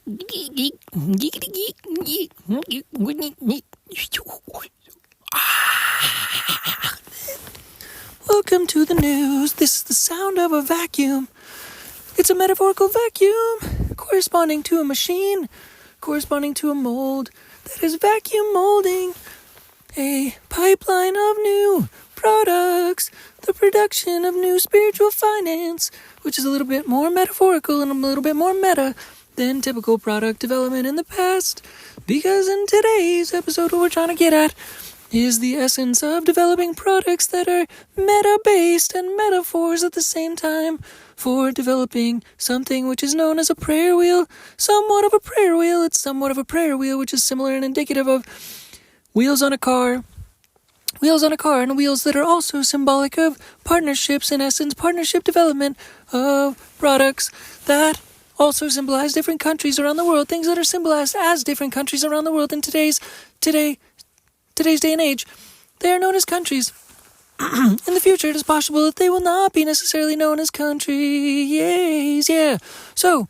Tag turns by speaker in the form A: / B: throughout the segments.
A: Welcome to the news. This is the sound of a vacuum. It's a metaphorical vacuum corresponding to a machine, corresponding to a mold that is vacuum molding a pipeline of new products, the production of new spiritual finance, which is a little bit more metaphorical and a little bit more meta than typical product development in the past. Because in today's episode, what we're trying to get at is the essence of developing products that are meta-based and metaphors at the same time for developing something which is known as a prayer wheel. Somewhat of a prayer wheel. It's somewhat of a prayer wheel, which is similar and indicative of wheels on a car. Wheels on a car, and wheels that are also symbolic of partnerships, in essence, partnership development of products that also symbolize different countries around the world, things that are symbolized as different countries around the world in today's day and age. They are known as countries. In the future, it is possible that they will not be necessarily known as countries. Yeah. So,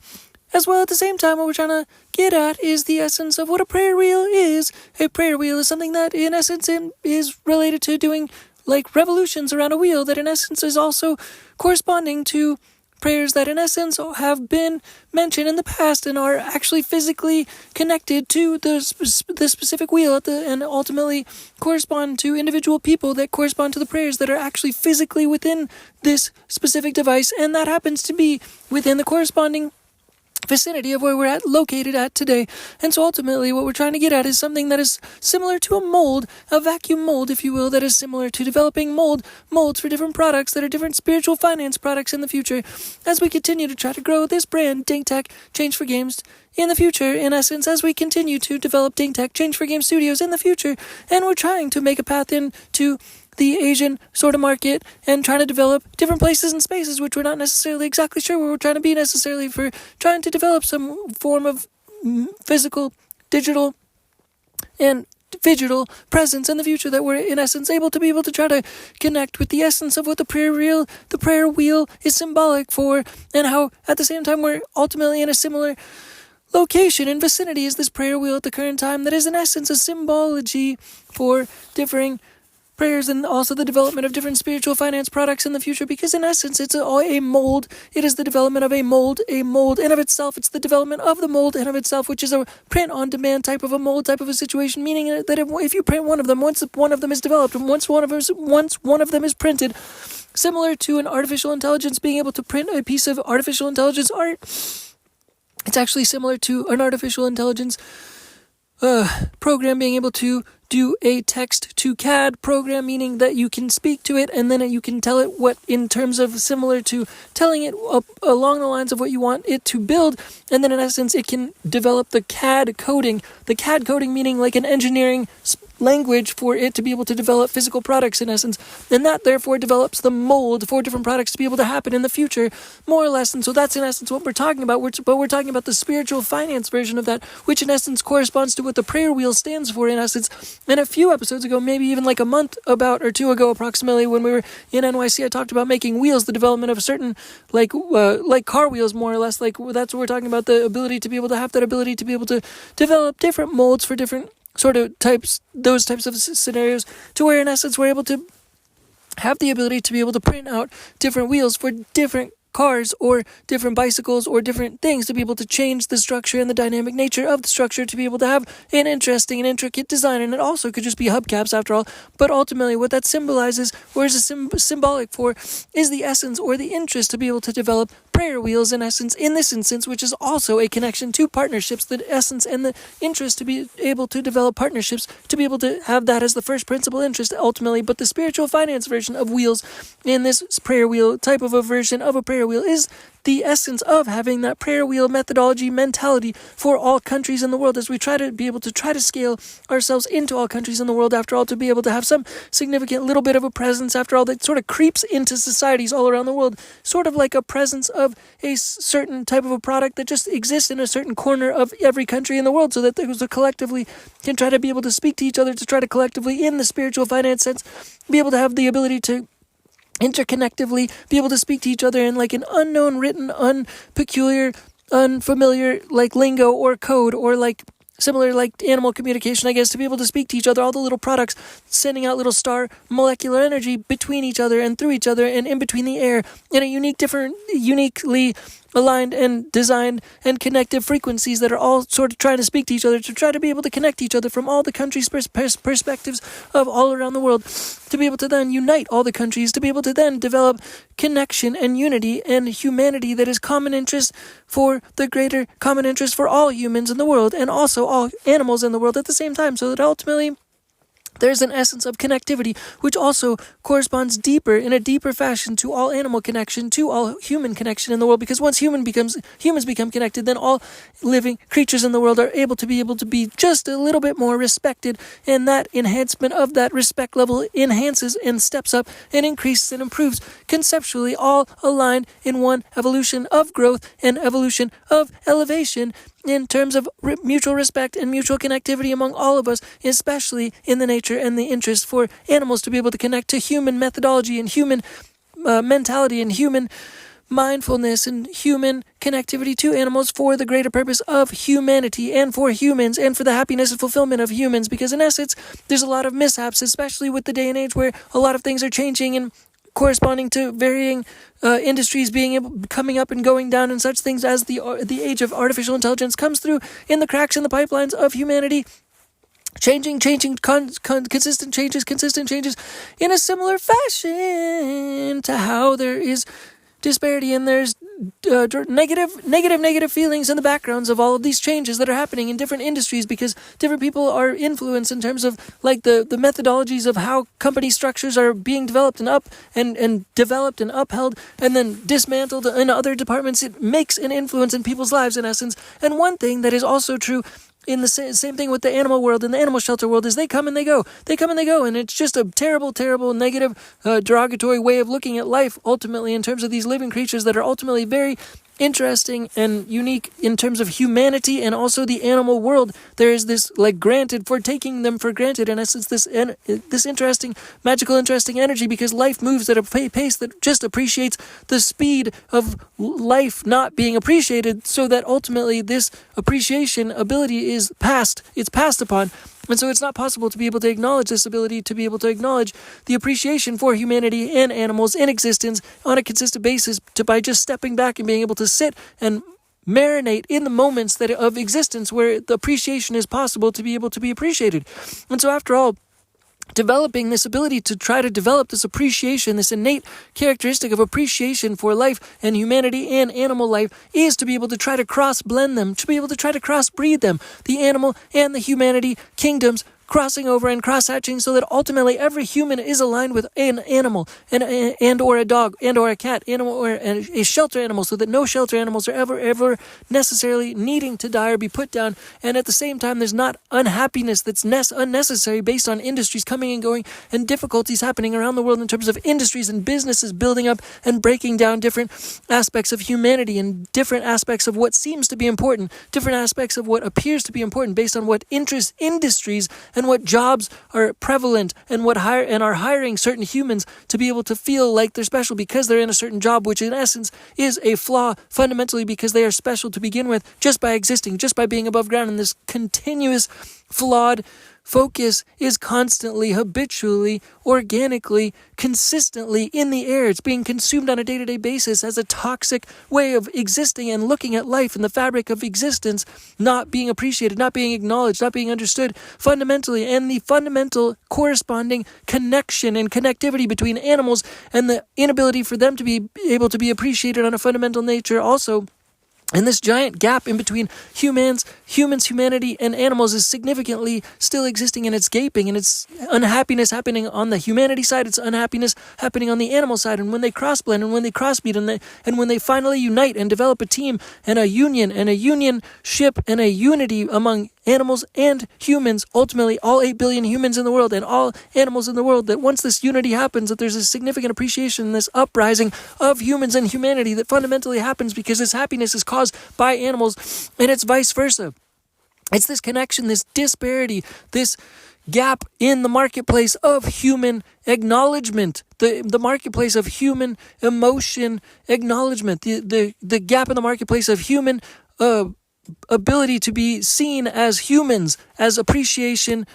A: as well, at the same time, what we're trying to get at is the essence of what a prayer wheel is. A prayer wheel is something that, in essence, is related to doing, like, revolutions around a wheel, that, in essence, is also corresponding to prayers that, in essence, have been mentioned in the past and are actually physically connected to the specific wheel and ultimately correspond to individual people that correspond to the prayers that are actually physically within this specific device, and that happens to be within the corresponding vicinity of where we're located at today. And so ultimately what we're trying to get at is something that is similar to a mold, a vacuum mold, if you will, that is similar to developing molds for different products that are different spiritual finance products in the future, as we continue to try to grow this brand, Ding Tech, Change for Games, in the future, in essence, as we continue to develop Ding Tech, Change for Game Studios in the future, and we're trying to make a path into the Asian sort of market and trying to develop different places and spaces which we're not necessarily exactly sure where we're trying to be necessarily, for trying to develop some form of physical, digital, and digital presence in the future that we're, in essence, able to try to connect with the essence of what the prayer wheel is symbolic for, and how at the same time we're ultimately in a similar location and vicinity as this prayer wheel at the current time that is, in essence, a symbology for differing prayers and also the development of different spiritual finance products in the future, because in essence it's a mold. It is the development of a mold in of itself. It's the development of the mold in of itself, which is a print on demand type of a mold, type of a situation, meaning that if you print one of them, once one of them is developed and once one of them is printed, similar to an artificial intelligence being able to print a piece of artificial intelligence art, it's actually similar to an artificial intelligence program being able to do a text to CAD program, meaning that you can speak to it and then you can tell it what, in terms of similar to telling it along the lines of what you want it to build, and then in essence it can develop the CAD coding meaning like an engineering language for it to be able to develop physical products in essence, and that therefore develops the mold for different products to be able to happen in the future, more or less. And so that's in essence what we're talking about. But we're talking about the spiritual finance version of that, which in essence corresponds to what the prayer wheel stands for in essence. And a few episodes ago, maybe even like a month or two ago approximately, when we were in NYC, I talked about making wheels, the development of certain like car wheels, more or less. Like that's what we're talking about, the ability to be able to have that ability to be able to develop different molds for different sort of those types of scenarios, to where in essence we're able to have the ability to be able to print out different wheels for different cars or different bicycles or different things, to be able to change the structure and the dynamic nature of the structure, to be able to have an interesting and intricate design. And it also could just be hubcaps after all, but ultimately what that symbolizes, or is symbolic for, is the essence or the interest to be able to develop prayer wheels in essence, in this instance, which is also a connection to partnerships, the essence and the interest to be able to develop partnerships, to be able to have that as the first principal interest ultimately. But the spiritual finance version of wheels in this prayer wheel type of a version of a prayer wheel is the essence of having that prayer wheel methodology mentality for all countries in the world, as we try to scale ourselves into all countries in the world, after all, to be able to have some significant little bit of a presence, after all, that sort of creeps into societies all around the world, sort of like a presence of a certain type of a product that just exists in a certain corner of every country in the world, so that those collectively can try to be able to speak to each other, to try to collectively, in the spiritual finance sense, be able to have the ability to interconnectively be able to speak to each other in like an unknown, written, unpeculiar, unfamiliar like lingo or code or like similar like animal communication, I guess, to be able to speak to each other, all the little products sending out little star molecular energy between each other and through each other and in between the air in a uniquely aligned and designed and connective frequencies that are all sort of trying to speak to each other, to try to be able to connect each other from all the countries' perspectives of all around the world, to be able to then unite all the countries, to be able to then develop connection and unity and humanity that is common interest for the greater common interest for all humans in the world and also all animals in the world at the same time, so that ultimately there's an essence of connectivity which also corresponds in a deeper fashion to all animal connection, to all human connection in the world, because once humans become connected, then all living creatures in the world are able to be just a little bit more respected, and that enhancement of that respect level enhances and steps up and increases and improves conceptually, all aligned in one evolution of growth and evolution of elevation in terms of mutual respect and mutual connectivity among all of us, especially in the nature and the interest for animals to be able to connect to human methodology and human mentality and human mindfulness and human connectivity to animals for the greater purpose of humanity and for humans and for the happiness and fulfillment of humans, because in essence there's a lot of mishaps, especially with the day and age where a lot of things are changing and corresponding to varying industries coming up and going down, and such things as the age of artificial intelligence comes through in the cracks in the pipelines of humanity, consistent changes in a similar fashion to how there is disparity and there's negative feelings in the backgrounds of all of these changes that are happening in different industries, because different people are influenced in terms of like the methodologies of how company structures are being developed and developed and upheld and then dismantled in other departments. It makes an influence in people's lives in essence. And one thing that is also true in the same thing with the animal world and the animal shelter world is they come and they go, and it's just a terrible, negative, derogatory way of looking at life ultimately in terms of these living creatures that are ultimately very interesting and unique in terms of humanity and also the animal world. There is this taking them for granted, in essence, this interesting, magical, interesting energy, because life moves at a pace that just appreciates the speed of life not being appreciated, so that ultimately this appreciation ability is passed upon. And so it's not possible to be able to acknowledge this ability, to be able to acknowledge the appreciation for humanity and animals in existence on a consistent basis, by just stepping back and being able to sit and marinate in the moments of existence where the appreciation is possible to be able to be appreciated. And so after all, developing this ability to try to develop this appreciation, this innate characteristic of appreciation for life and humanity and animal life, is to be able to try to cross-blend them, to be able to try to cross-breed them, the animal and the humanity kingdoms, crossing over and cross-hatching, so that ultimately every human is aligned with an animal and or a dog and or a cat animal or a shelter animal, so that no shelter animals are ever necessarily needing to die or be put down. And at the same time, there's not unhappiness that's unnecessary based on industries coming and going and difficulties happening around the world in terms of industries and businesses building up and breaking down different aspects of humanity and different aspects of what seems to be important, different aspects of what appears to be important based on what interests industries and what jobs are prevalent and are hiring certain humans to be able to feel like they're special because they're in a certain job, which in essence is a flaw fundamentally, because they are special to begin with just by existing, just by being above ground. And this continuous flawed focus is constantly, habitually, organically, consistently in the air. It's being consumed on a day-to-day basis as a toxic way of existing and looking at life and the fabric of existence, not being appreciated, not being acknowledged, not being understood fundamentally. And the fundamental corresponding connection and connectivity between animals and the inability for them to be able to be appreciated on a fundamental nature also. And this giant gap in between humans, humanity, and animals is significantly still existing, and it's gaping, and it's unhappiness happening on the humanity side, it's unhappiness happening on the animal side. And when they cross-blend and when they cross-meet and when they finally unite and develop a team and a union ship and a unity among animals and humans, ultimately all 8 billion humans in the world and all animals in the world, that once this unity happens, that there's a significant appreciation, this uprising of humans and humanity that fundamentally happens because this happiness is caused by animals, and it's vice versa. It's this connection, this disparity, this gap in the marketplace of human acknowledgement, the marketplace of human emotion acknowledgement, the gap in the marketplace of human ability to be seen as humans, as appreciation,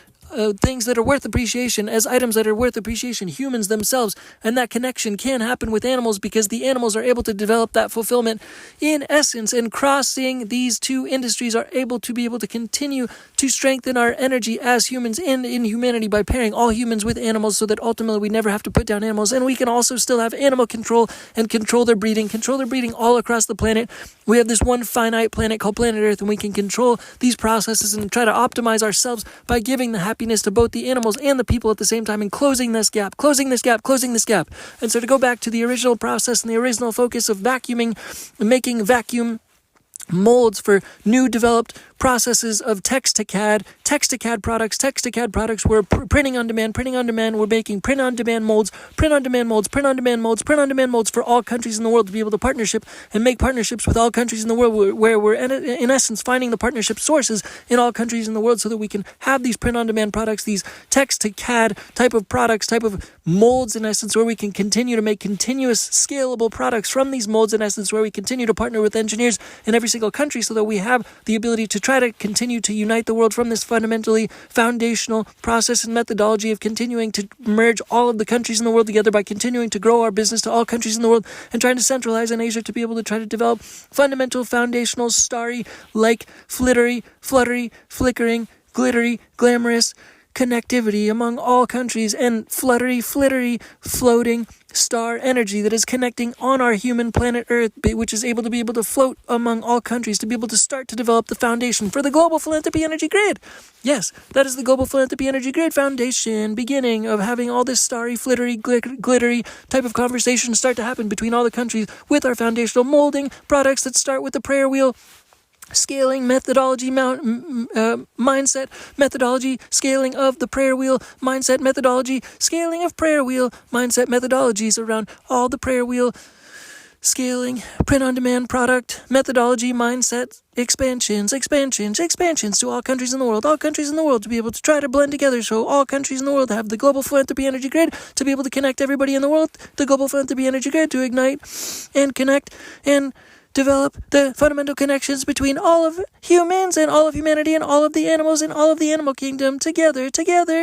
A: things that are worth appreciation, as items that are worth appreciation, humans themselves. And that connection can happen with animals because the animals are able to develop that fulfillment in essence, and crossing these two industries are able to continue to strengthen our energy as humans and in humanity by pairing all humans with animals, so that ultimately we never have to put down animals, and we can also still have animal control and control their breeding all across the planet. We have this one finite planet called planet Earth, and we can control these processes and try to optimize ourselves by giving the happiness to both the animals and the people at the same time, and closing this gap. And so to go back to the original process and the original focus of vacuuming, making vacuum molds for new developed processes of text-to-CAD products, we're printing on demand, we're making print-on-demand molds for all countries in the world to be able to partnership and make partnerships with all countries in the world, where we're in essence finding the partnership sources in all countries in the world, so that we can have these print-on-demand products, these text-to-CAD type of products, type of molds in essence, where we can continue to make continuous scalable products from these molds in essence, where we continue to partner with engineers in every single country, so that we have the ability to try to continue to unite the world from this fundamentally foundational process and methodology of continuing to merge all of the countries in the world together by continuing to grow our business to all countries in the world, and trying to centralize in Asia to be able to try to develop fundamental, foundational, starry, like, flittery, fluttery, flickering, glittery, glamorous connectivity among all countries, and fluttery, floating star energy that is connecting on our human planet Earth, which is able to float among all countries, to be able to start to develop the foundation for the global philanthropy energy grid. Yes, that is the global philanthropy energy grid foundation, beginning of having all this starry, flittery, glittery type of conversation start to happen between all the countries with our foundational molding products that start with the prayer wheel scaling methodology, mindset methodology, scaling of the prayer wheel mindset methodology, scaling of prayer wheel mindset methodologies around all the prayer wheel scaling, print-on-demand product methodology, mindset expansions to all countries in the world to be able to try to blend together, so all countries in the world have the global philanthropy energy grid to be able to connect everybody in the world, the global philanthropy energy grid to ignite and connect and develop the fundamental connections between all of humans and all of humanity and all of the animals and all of the animal kingdom together,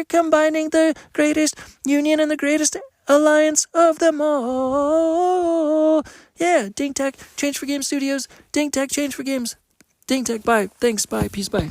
A: combining the greatest union and the greatest alliance of them all. Yeah, Ding Tech, Change for Games Studios, Ding Tech, Change for Games. Ding Tech, bye. Thanks, bye. Peace, bye.